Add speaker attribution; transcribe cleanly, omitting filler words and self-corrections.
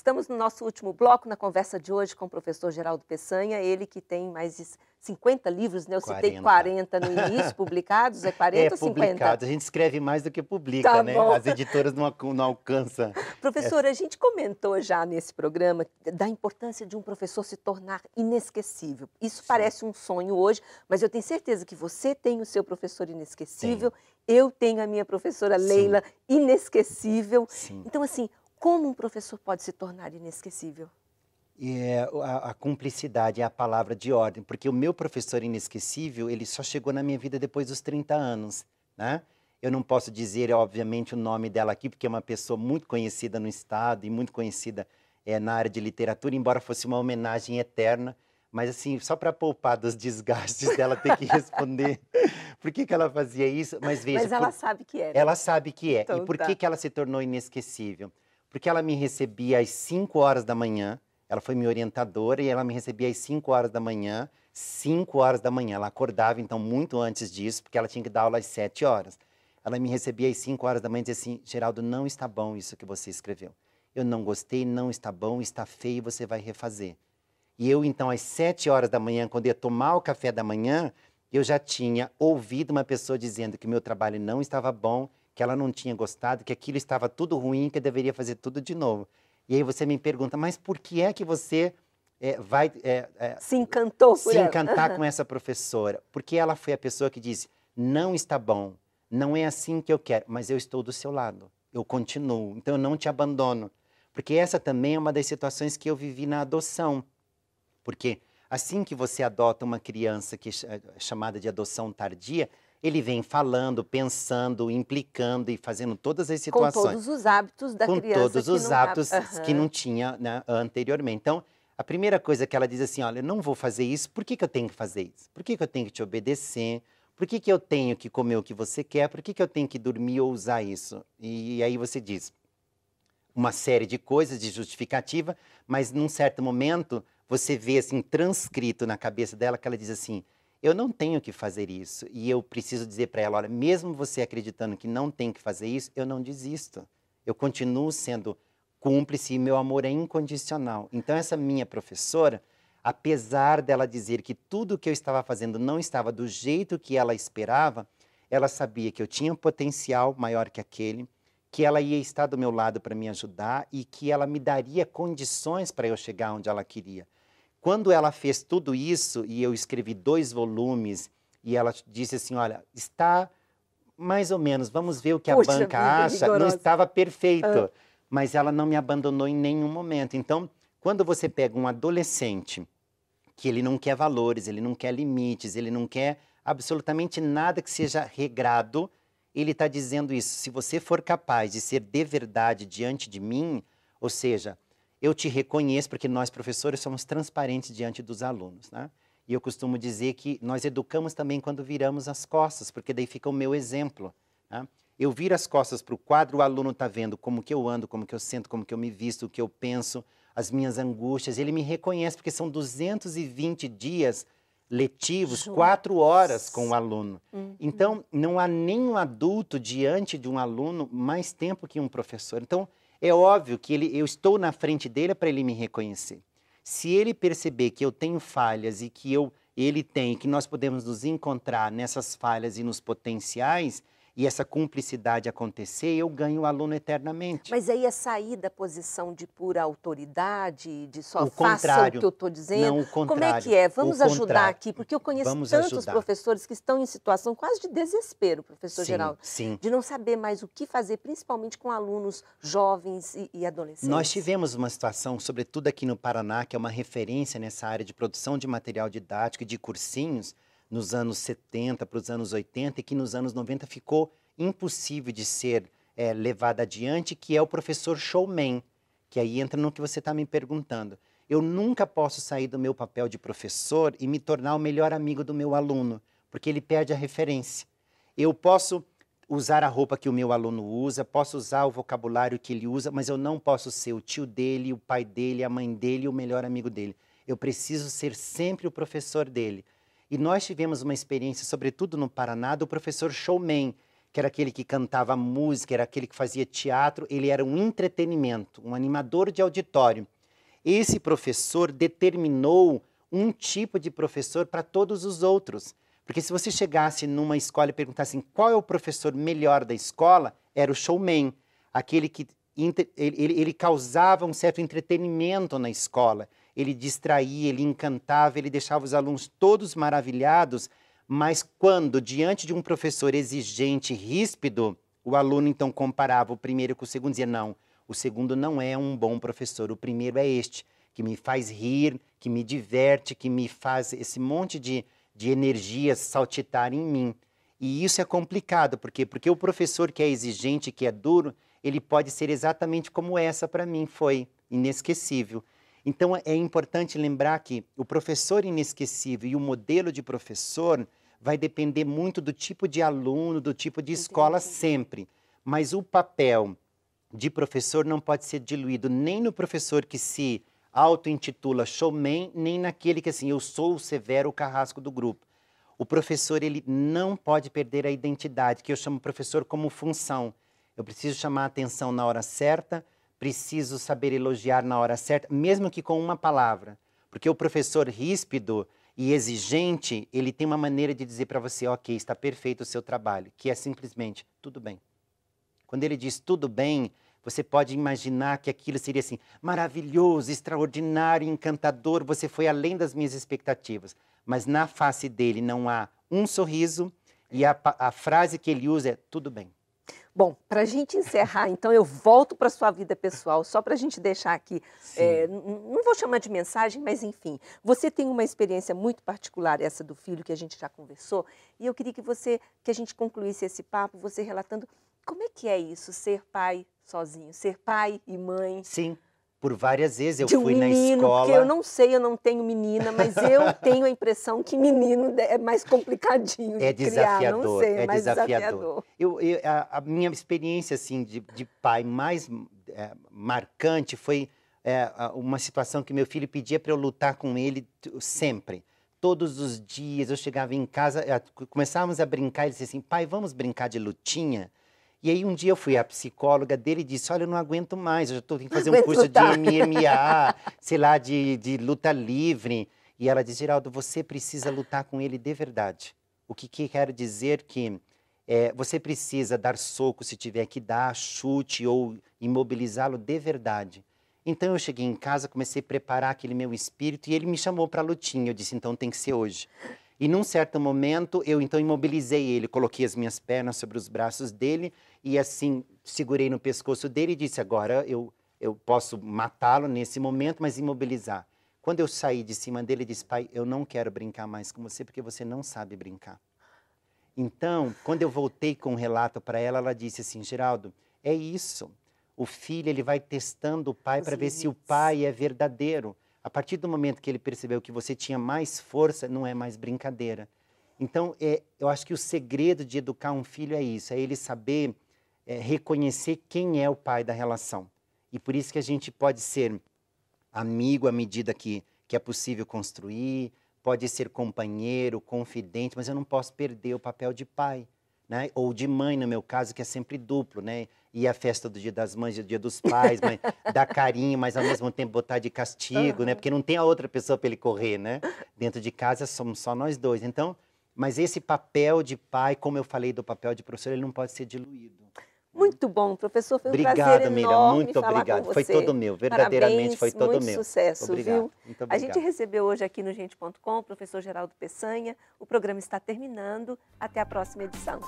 Speaker 1: Estamos no nosso último bloco, na conversa de hoje com o professor Geraldo Peçanha, ele que tem mais de 50 livros, né? Eu citei 40 no início, publicados, é 40 ou 50?
Speaker 2: Publicados. A gente escreve mais do que publica,
Speaker 1: Tá
Speaker 2: né?
Speaker 1: bom.
Speaker 2: As editoras não alcançam.
Speaker 1: Professora, a gente comentou já nesse programa da importância de um professor se tornar inesquecível. Isso parece um sonho hoje, mas eu tenho certeza que você tem o seu professor inesquecível, eu tenho a minha professora Leila inesquecível.
Speaker 2: Sim.
Speaker 1: Então, assim, como um professor pode se tornar inesquecível?
Speaker 2: A cumplicidade é a palavra de ordem, porque o meu professor inesquecível, ele só chegou na minha vida depois dos 30 anos, né? Eu não posso dizer, obviamente, o nome dela aqui, porque é uma pessoa muito conhecida no estado e muito conhecida na área de literatura, embora fosse uma homenagem eterna, mas assim, só para poupar dos desgastes dela ter que responder por que ela fazia isso, mas veja...
Speaker 1: Mas ela sabe que é, né?
Speaker 2: Ela sabe que é.
Speaker 1: Então,
Speaker 2: e por
Speaker 1: tá.
Speaker 2: que ela se tornou inesquecível? Porque ela me recebia às 5 horas da manhã, ela foi minha orientadora e ela me recebia às 5 horas da manhã, 5 horas da manhã. Ela acordava, então, muito antes disso, porque ela tinha que dar aula às 7 horas. Ela me recebia às 5 horas da manhã e dizia assim, Geraldo, não está bom isso que você escreveu. Eu não gostei, não está bom, está feio, você vai refazer. E eu, então, às 7 horas da manhã, quando ia tomar o café da manhã, eu já tinha ouvido uma pessoa dizendo que o meu trabalho não estava bom, que ela não tinha gostado, que aquilo estava tudo ruim, que eu deveria fazer tudo de novo. E aí você me pergunta, mas por que é que você vai
Speaker 1: se encantou por
Speaker 2: se
Speaker 1: ela?
Speaker 2: encantar com essa professora? Porque ela foi a pessoa que disse, não está bom, não é assim que eu quero, mas eu estou do seu lado, eu continuo, então eu não te abandono. Porque essa também é uma das situações que eu vivi na adoção. Porque assim que você adota uma criança que é chamada de adoção tardia, ele vem falando, pensando, implicando e fazendo todas as
Speaker 1: Com
Speaker 2: situações.
Speaker 1: todos os hábitos da
Speaker 2: Com
Speaker 1: criança
Speaker 2: todos
Speaker 1: que
Speaker 2: os
Speaker 1: não
Speaker 2: hábitos
Speaker 1: tá...
Speaker 2: que não tinha, né, anteriormente. Então, a primeira coisa que ela diz assim, olha, eu não vou fazer isso, por que eu tenho que fazer isso? Por que eu tenho que te obedecer? Por que eu tenho que comer o que você quer? Por que eu tenho que dormir ou usar isso? E aí você diz uma série de coisas, de justificativa, mas num certo momento você vê assim transcrito na cabeça dela que ela diz assim, eu não tenho que fazer isso e eu preciso dizer para ela, olha, mesmo você acreditando que não tem que fazer isso, eu não desisto. Eu continuo sendo cúmplice e meu amor é incondicional. Então essa minha professora, apesar dela dizer que tudo o que eu estava fazendo não estava do jeito que ela esperava, ela sabia que eu tinha um potencial maior que aquele, que ela ia estar do meu lado para me ajudar e que ela me daria condições para eu chegar onde ela queria. Quando ela fez tudo isso, e eu escrevi 2 volumes, e ela disse assim, olha, está mais ou menos, vamos ver o que a banca acha, não estava perfeito, mas ela não me abandonou em nenhum momento. Então, quando você pega um adolescente, que ele não quer valores, ele não quer limites, ele não quer absolutamente nada que seja regrado, ele está dizendo isso, se você for capaz de ser de verdade diante de mim, ou seja, eu te reconheço, porque nós professores somos transparentes diante dos alunos, né? E eu costumo dizer que nós educamos também quando viramos as costas, porque daí fica o meu exemplo, né? Eu viro as costas para o quadro, o aluno está vendo como que eu ando, como que eu sento, como que eu me visto, o que eu penso, as minhas angústias, ele me reconhece, porque são 220 dias letivos, 4 horas com o aluno. Então, não há nenhum adulto diante de um aluno mais tempo que um professor. Então, é óbvio que eu estou na frente dele para ele me reconhecer. Se ele perceber que eu tenho falhas e que ele tem, que nós podemos nos encontrar nessas falhas e nos potenciais, e essa cumplicidade acontecer, eu ganho o aluno eternamente.
Speaker 1: Mas aí é sair da posição de pura autoridade, de só
Speaker 2: O
Speaker 1: faça o
Speaker 2: contrário.
Speaker 1: que eu estou dizendo?
Speaker 2: Não, o contrário.
Speaker 1: Como é que é? Vamos ajudar
Speaker 2: contrário.
Speaker 1: aqui, porque eu conheço
Speaker 2: Vamos
Speaker 1: tantos
Speaker 2: ajudar.
Speaker 1: professores que estão em situação quase de desespero, professor Geraldo,
Speaker 2: Sim.
Speaker 1: de não saber mais o que fazer, principalmente com alunos jovens e adolescentes.
Speaker 2: Nós tivemos uma situação, sobretudo aqui no Paraná, que é uma referência nessa área de produção de material didático e de cursinhos, nos anos 70 para os anos 80, e que nos anos 90 ficou impossível de ser levada adiante, que é o professor showman, que aí entra no que você está me perguntando. Eu nunca posso sair do meu papel de professor e me tornar o melhor amigo do meu aluno, porque ele perde a referência. Eu posso usar a roupa que o meu aluno usa, posso usar o vocabulário que ele usa, mas eu não posso ser o tio dele, o pai dele, a mãe dele, o melhor amigo dele. Eu preciso ser sempre o professor dele. E nós tivemos uma experiência, sobretudo no Paraná, do professor showman, que era aquele que cantava música, era aquele que fazia teatro, ele era um entretenimento, um animador de auditório. Esse professor determinou um tipo de professor para todos os outros. Porque se você chegasse numa escola e perguntasse assim, qual é o professor melhor da escola, era o showman, aquele que ele causava um certo entretenimento na escola. Ele distraía, ele encantava, ele deixava os alunos todos maravilhados, mas quando, diante de um professor exigente, ríspido, o aluno então comparava o primeiro com o segundo e dizia, não, o segundo não é um bom professor, o primeiro é este, que me faz rir, que me diverte, que me faz esse monte de energias saltitar em mim. E isso é complicado, por quê? Porque o professor que é exigente, que é duro, ele pode ser exatamente como essa para mim foi, inesquecível. Então é importante lembrar que o professor inesquecível e o modelo de professor vai depender muito do tipo de aluno, do tipo de escola sempre. Mas o papel de professor não pode ser diluído nem no professor que se auto-intitula showman, nem naquele que assim, eu sou o severo carrasco do grupo. O professor ele não pode perder a identidade, que eu chamo professor como função. Eu preciso chamar a atenção na hora certa, preciso saber elogiar na hora certa, mesmo que com uma palavra. Porque o professor ríspido e exigente, ele tem uma maneira de dizer para você, ok, está perfeito o seu trabalho, que é simplesmente, tudo bem. Quando ele diz tudo bem, você pode imaginar que aquilo seria assim, maravilhoso, extraordinário, encantador, você foi além das minhas expectativas. Mas na face dele não há um sorriso e a frase que ele usa é tudo bem.
Speaker 1: Bom, para a gente encerrar, então, eu volto para a sua vida pessoal, só para a gente deixar aqui, não vou chamar de mensagem, mas enfim, você tem uma experiência muito particular, essa do filho que a gente já conversou, e eu queria que a gente concluísse esse papo, você relatando como é que é isso, ser pai sozinho, ser pai e mãe.
Speaker 2: Sim. Por várias vezes eu
Speaker 1: de um
Speaker 2: fui na
Speaker 1: menino,
Speaker 2: escola...
Speaker 1: porque eu não sei, eu não tenho menina, mas eu tenho a impressão que menino é mais complicadinho de criar, não sei, é mais desafiador.
Speaker 2: A minha experiência assim, de pai mais marcante foi uma situação que meu filho pedia para eu lutar com ele sempre. Todos os dias eu chegava em casa, começávamos a brincar, ele disse assim, pai, vamos brincar de lutinha? E aí um dia eu fui à psicóloga dele e disse, olha, eu não aguento mais, eu já tenho que fazer um curso de MMA, sei lá, de luta livre. E ela disse, Geraldo, você precisa lutar com ele de verdade. O que quer dizer que você precisa dar soco se tiver que dar, chute ou imobilizá-lo de verdade. Então eu cheguei em casa, comecei a preparar aquele meu espírito e ele me chamou para a lutinha. Eu disse, então tem que ser hoje. E num certo momento, eu então imobilizei ele, coloquei as minhas pernas sobre os braços dele e assim segurei no pescoço dele e disse, agora eu posso matá-lo nesse momento, mas imobilizar. Quando eu saí de cima dele, ele disse, pai, eu não quero brincar mais com você porque você não sabe brincar. Então, quando eu voltei com o relato para ela, ela disse assim, Geraldo, é isso. O filho ele vai testando o pai para ver se o pai é verdadeiro. A partir do momento que ele percebeu que você tinha mais força, não é mais brincadeira. Então, eu acho que o segredo de educar um filho é isso, é ele saber reconhecer quem é o pai da relação. E por isso que a gente pode ser amigo à medida que é possível construir, pode ser companheiro, confidente, mas eu não posso perder o papel de pai, né? Ou de mãe, no meu caso, que é sempre duplo, né? E a festa do Dia das Mães e o Dia dos Pais, mas dar carinho, mas ao mesmo tempo botar de castigo, né? Porque não tem a outra pessoa para ele correr, né? Dentro de casa somos só nós dois. Então, mas esse papel de pai, como eu falei do papel de professor, ele não pode ser diluído.
Speaker 1: Muito bom, professor. Foi um
Speaker 2: obrigado,
Speaker 1: prazer
Speaker 2: Miriam,
Speaker 1: enorme
Speaker 2: muito
Speaker 1: falar
Speaker 2: obrigado.
Speaker 1: com você.
Speaker 2: Foi todo meu, verdadeiramente. Parabéns, foi todo
Speaker 1: muito
Speaker 2: meu.
Speaker 1: Sucesso,
Speaker 2: obrigado,
Speaker 1: viu?
Speaker 2: muito obrigado.
Speaker 1: A gente recebeu hoje aqui no Gente.com o professor Geraldo Peçanha. O programa está terminando. Até a próxima edição.